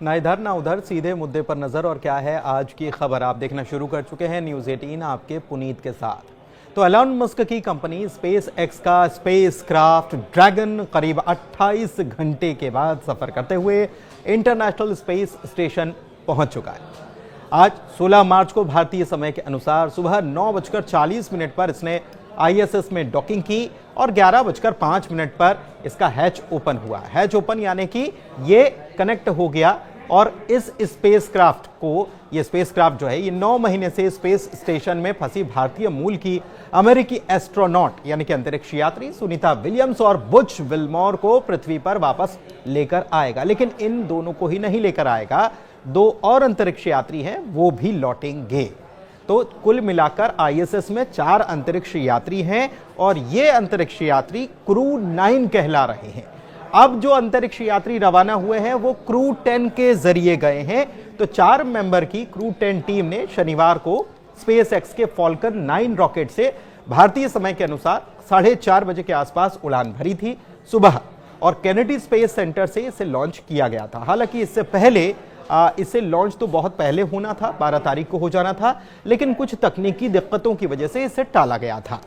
ना इधर ना उधर, सीधे मुद्दे पर नजर। और क्या है आज की खबर, आप देखना शुरू कर चुके हैं न्यूज़ 18 आपके पुनीत के साथ। तो एलन मस्क की कंपनी स्पेस एक्स का स्पेस क्राफ्ट ड्रैगन करीब 28 घंटे के बाद सफर करते हुए इंटरनेशनल स्पेस स्टेशन पहुंच चुका है। आज 16 मार्च को भारतीय समय के अनुसार सुबह 9:40 पर इसने ISS में डॉकिंग की और 11:05 पर इसका हैच ओपन हुआ। हैच ओपन यानी कि ये कनेक्ट हो गया और इस स्पेसक्राफ्ट को, ये स्पेसक्राफ्ट जो है ये 9 महीने से स्पेस स्टेशन में फंसी भारतीय मूल की अमेरिकी एस्ट्रोनॉट यानी कि अंतरिक्ष यात्री सुनीता विलियम्स और बुच विल्मोर को पृथ्वी पर वापस लेकर आएगा। लेकिन इन दोनों को ही नहीं लेकर आएगा, 2 और अंतरिक्ष यात्री हैं, वो भी लौटेंगे। तो कुल मिलाकर ISS में 4 अंतरिक्ष यात्री हैं और ये अंतरिक्ष यात्री क्रू 9 कहला रहे हैं। अब जो अंतरिक्ष यात्री रवाना हुए हैं वो क्रू 10 के जरिए गए हैं। तो 4 मेंबर की क्रू 10 टीम ने शनिवार को स्पेस एक्स के फॉल्कन 9 रॉकेट से भारतीय समय के अनुसार 4:30 बजे के आसपास उड़ान भरी थी सुबह, और केनेडी स्पेस सेंटर से इसे लॉन्च किया गया था। हालांकि इससे पहले इसे लॉन्च तो बहुत पहले होना था, 12 तारीख को हो जाना था, लेकिन कुछ तकनीकी दिक्कतों की वजह से इसे टाला गया था।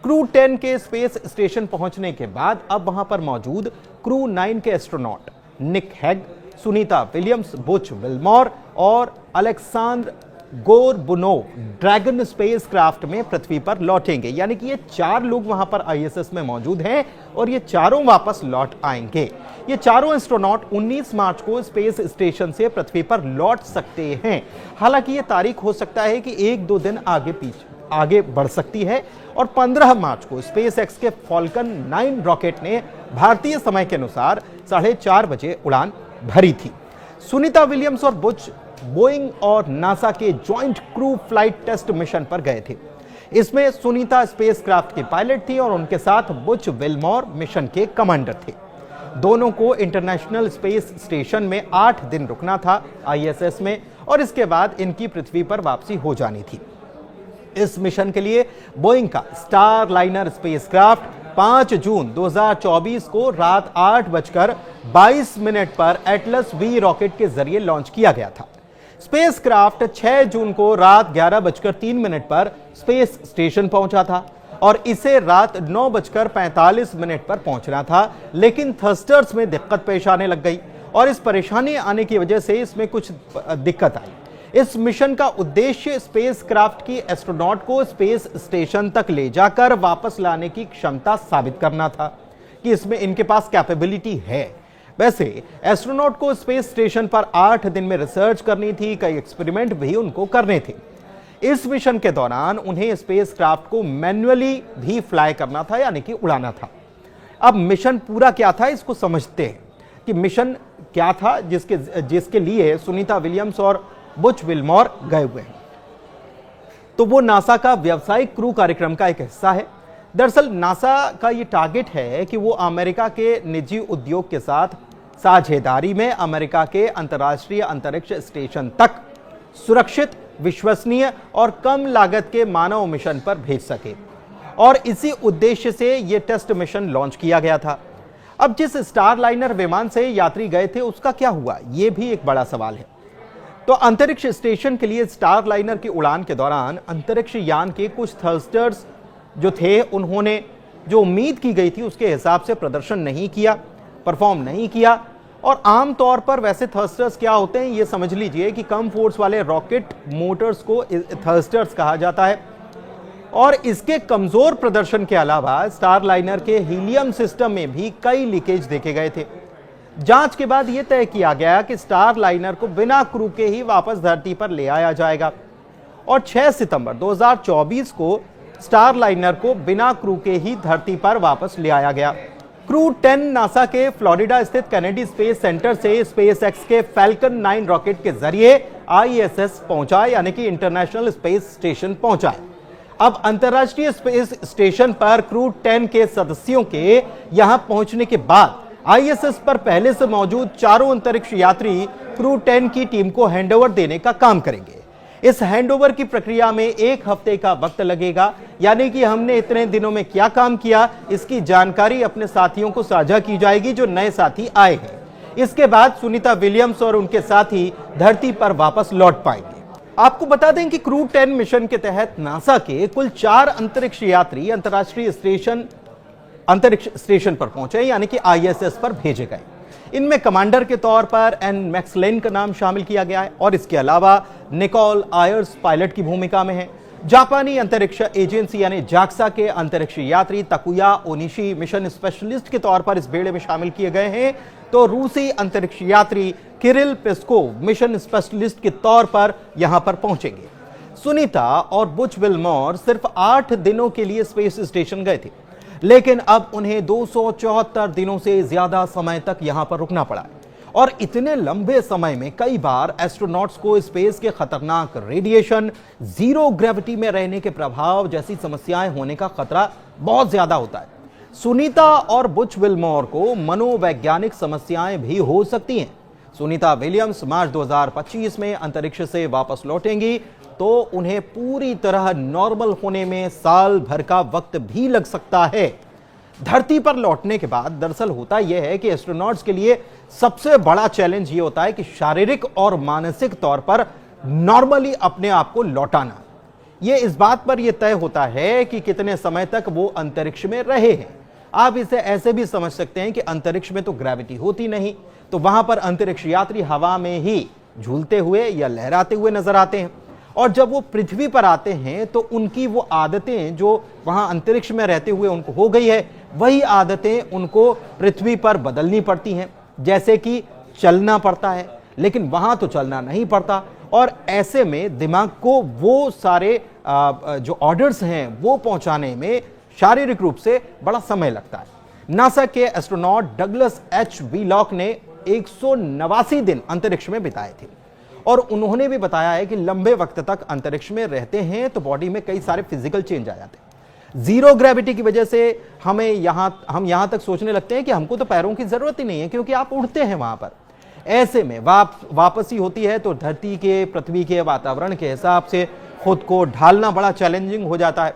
क्रू 10 के स्पेस स्टेशन पहुंचने के बाद अब वहां पर मौजूद क्रू 9 के astronaut Nick Hague, Sunita Williams, Butch Wilmore और Aleksandr Gorbunov Dragon spacecraft में पृथ्वी पर लौटेंगे। यानी कि ये 4 लोग वहां पर ISS में मौजूद हैं और ये चारों वापस लौट आएंगे। ये चारों एस्ट्रोनॉट 19 मार्च को स्पेस स्टेशन से पृथ्वी पर लौट सकते हैं। हालांकि ये तारीख हो सकता है कि 1-2 दिन आगे बढ़ सकती है। और 15 मार्च को स्पेस एक्स के फॉल्कन 9 रॉकेट ने भारतीय समय के अनुसार 4:30 बजे उड़ान भरी थी। सुनीता विलियम्स और बुच बोइंग और नासा के joint crew flight test mission पर गए थे। इसमें सुनीता स्पेसक्राफ्ट की पायलट थी और उनके साथ बुच विल्मोर मिशन के कमांडर थे। दोनों को इंटरनेशनल स्पेस स्टेशन में 8 दिन रुकना था ISS में, और इसके बाद इनकी पृथ्वी पर वापसी हो जानी थी। इस मिशन के लिए बोइंग का स्टार लाइनर स्पेसक्राफ्ट 5 जून 2024 को रात 8:22 पर एटलस V रॉकेट के जरिए लॉन्च किया गया था। स्पेसक्राफ्ट 6 जून को रात 11:03 पर स्पेस स्टेशन पहुंचा था और इसे रात 9:45 पर पहुंचना था, लेकिन थ्रस्टर्स में दिक्कत पेश आने लग गई और इस परेशानी आने की वजह से इसमें कुछ दिक्कत आई। इस मिशन का उद्देश्य स्पेसक्राफ्ट की एस्ट्रोनॉट को स्पेस स्टेशन तक ले जाकर वापस लाने की क्षमता साबित करना था कि इसमें इनके पास कैपेबिलिटी है। वैसे एस्ट्रोनॉट को स्पेस स्टेशन पर 8 दिन में रिसर्च करनी थी, कई एक्सपेरिमेंट भी उनको करने थे। इस मिशन के दौरान उन्हें स्पेसक्राफ्ट को मैन्युअली भी फ्लाई करना था, यानी कि उड़ाना था। अब मिशन पूरा क्या था इसको समझते हैं कि मिशन क्या था जिसके लिए सुनीता विलियम्स और बुच विल्मोर गए हुए हैं। तो वो नासा का व्यावसायिक क्रू कार्यक्रम का एक हिस्सा है। दरअसल नासा का ये टारगेट है कि वो अमेरिका के निजी उद्योग के साथ साझेदारी में अमेरिका के अंतर्राष्ट्रीय अंतरिक्ष स्टेशन तक सुरक्षित, विश्वसनीय और कम लागत के मानव मिशन पर भेज सके, और इसी उद्देश्य से ये टेस्ट मिशन लॉन्च किया गया था। अब जिस स्टार लाइनर विमान से यात्री गए थे उसका क्या हुआ, ये भी एक बड़ा सवाल है। तो अंतरिक्ष स्टेशन के लिए स्टार लाइनर की उड़ान के दौरान अंतरिक्ष यान के कुछ थ्रस्टर्स जो थे, उन्होंने जो उम्मीद की गई थी उसके हिसाब से प्रदर्शन नहीं किया, परफॉर्म नहीं किया। और आमतौर पर वैसे थ्रस्टर्स क्या होते हैं ये समझ लीजिए कि कम फोर्स वाले रॉकेट मोटर्स को थ्रस्टर्स कहा जाता है। और इसके कमजोर प्रदर्शन के अलावा स्टार लाइनर के हीलियम सिस्टम में भी कई लीकेज देखे गए थे। जांच के बाद यह तय किया गया कि स्टार लाइनर को बिना क्रू के ही वापस धरती पर ले आया जाएगा, और 6 सितंबर 2024 को स्टार लाइनर को बिना क्रू के ही धरती पर वापस ले आया गया। क्रू 10 नासा के फ्लोरिडा स्थित केनेडी स्पेस सेंटर से स्पेस एक्स के फैल्कन 9 रॉकेट के जरिए ISS पहुंचा, यानी कि इंटरनेशनल स्पेस स्टेशन पहुंचा। अब अंतर्राष्ट्रीय स्पेस स्टेशन पर क्रू 10 के सदस्यों के यहां पहुंचने के बाद ISS पर पहले से मौजूद चारों अंतरिक्ष यात्री क्रू 10 की टीम को हैंडओवर देने का काम करेंगे। इस हैंडओवर की प्रक्रिया में 1 हफ्ते का वक्त लगेगा, यानी कि हमने इतने दिनों में क्या काम किया इसकी जानकारी अपने साथियों को साझा की जाएगी जो नए साथी आए हैं। इसके बाद सुनीता विलियम्स और उनके साथी धरती पर वापस लौट पाएंगे। आपको बता दें कि क्रू 10 मिशन के तहत नासा के कुल 4 अंतरिक्ष यात्री अंतर्राष्ट्रीय अंतरिक्ष स्टेशन पर पहुंचे, यानी कि ISS पर भेजे गए। इनमें कमांडर के तौर पर एन मैक्सलेन का नाम शामिल किया गया है और इसके अलावा निकोल आयर्स पायलट की भूमिका में है। जापानी अंतरिक्ष एजेंसी यानी जाक्सा के अंतरिक्ष यात्री तकुया ओनिशी मिशन स्पेशलिस्ट के तौर पर इस बेड़े में शामिल किए गए हैं, तो रूसी अंतरिक्ष यात्री किरिल पेस्कोव मिशन स्पेशलिस्ट के तौर पर यहां पर पहुंचेंगे। सुनीता और बुच विल्मोर सिर्फ 8 दिनों के लिए स्पेस स्टेशन गए थे, लेकिन अब उन्हें 274 दिनों से ज्यादा समय तक यहां पर रुकना पड़ा है। और इतने लंबे समय में कई बार एस्ट्रोनॉट्स को स्पेस के खतरनाक रेडिएशन, जीरो ग्रेविटी में रहने के प्रभाव जैसी समस्याएं होने का खतरा बहुत ज्यादा होता है। सुनीता और बुच विल्मोर को मनोवैज्ञानिक समस्याएं भी हो सकती हैं। सुनीता विलियम्स मार्च 2025 में अंतरिक्ष से वापस लौटेंगी, तो उन्हें पूरी तरह नॉर्मल होने में साल भर का वक्त भी लग सकता है। धरती पर लौटने के बाद दरअसल होता यह है कि एस्ट्रोनॉट्स के लिए सबसे बड़ा चैलेंज यह होता है कि शारीरिक और मानसिक तौर पर नॉर्मली अपने आप को लौटाना। यह इस बात पर यह तय होता है कि कितने समय तक वो अंतरिक्ष में रहे हैं। आप इसे ऐसे भी समझ सकते हैं कि अंतरिक्ष में तो ग्रेविटी होती नहीं, तो वहां पर अंतरिक्ष यात्री हवा में ही झूलते हुए या लहराते हुए नजर आते हैं, और जब वो पृथ्वी पर आते हैं तो उनकी वो आदतें जो वहां अंतरिक्ष में रहते हुए उनको हो गई है, वही आदतें उनको पृथ्वी पर बदलनी पड़ती हैं। जैसे कि चलना पड़ता है, लेकिन वहां तो चलना नहीं पड़ता, और ऐसे में दिमाग को वो सारे जो ऑर्डर्स हैं वो पहुंचाने में शारीरिक रूप से बड़ा समय लगता है। नासा के एस्ट्रोनॉट डगलस एच व्हीलॉक ने 189 दिन अंतरिक्ष में बिताए थे, और उन्होंने भी बताया है कि लंबे वक्त तक अंतरिक्ष में रहते हैं तो बॉडी में कई सारे फिजिकल चेंज आ जाते हैं। जीरो ग्रेविटी की वजह से हम यहां तक सोचने लगते हैं कि हमको तो पैरों की जरूरत ही नहीं है, क्योंकि आप उड़ते हैं वहां पर। ऐसे में वापसी होती है तो धरती के, पृथ्वी के वातावरण के हिसाब से खुद को ढालना बड़ा चैलेंजिंग हो जाता है।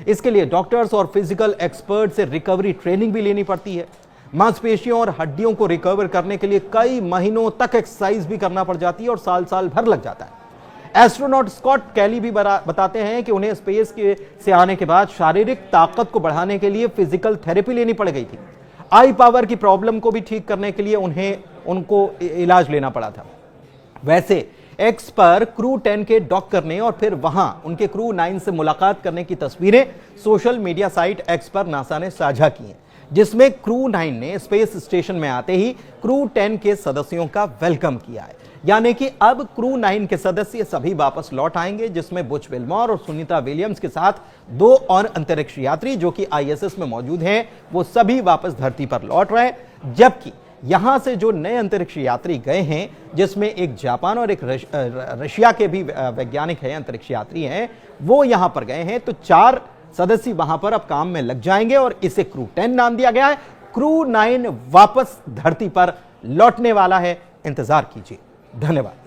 इसके लिए डॉक्टर्स और फिजिकल एक्सपर्ट से रिकवरी ट्रेनिंग भी लेनी पड़ती है। मांसपेशियों और हड्डियों को रिकवर करने के लिए कई महीनों तक एक्सरसाइज भी करना पड़ जाती है और साल भर लग जाता है। एस्ट्रोनॉट स्कॉट कैली भी बताते हैं कि उन्हें स्पेस से आने के बाद शारीरिक ताकत को बढ़ाने के लिए फिजिकल थेरेपी लेनी पड़ गई थी। आई पावर की प्रॉब्लम को भी ठीक करने के लिए उनको इलाज लेना पड़ा था। वैसे एक्स पर क्रू 10 के डॉक करने और फिर वहां उनके क्रू 9 से मुलाकात करने की तस्वीरें सोशल मीडिया साइट एक्स पर नासा ने साझा की हैं, जिसमें क्रू 9 ने स्पेस स्टेशन में आते ही क्रू 10 के सदस्यों का वेलकम किया है। यानी कि अब क्रू 9 के सदस्य सभी वापस लौट आएंगे, जिसमें बुच विल्मोर और सुनीता विलियम्स के साथ 2 और अंतरिक्ष यात्री जो कि ISS में मौजूद हैं, वो सभी वापस धरती पर लौट रहे हैं। जबकि यहां से जो नए अंतरिक्ष यात्री गए हैं, जिसमें एक जापान और एक रशिया के भी वैज्ञानिक हैं, अंतरिक्ष यात्री हैं, वो यहां पर गए हैं, तो 4 सदस्य वहां पर अब काम में लग जाएंगे और इसे क्रू 10 नाम दिया गया है। क्रू 9 वापस धरती पर लौटने वाला है, इंतजार कीजिए। धन्यवाद।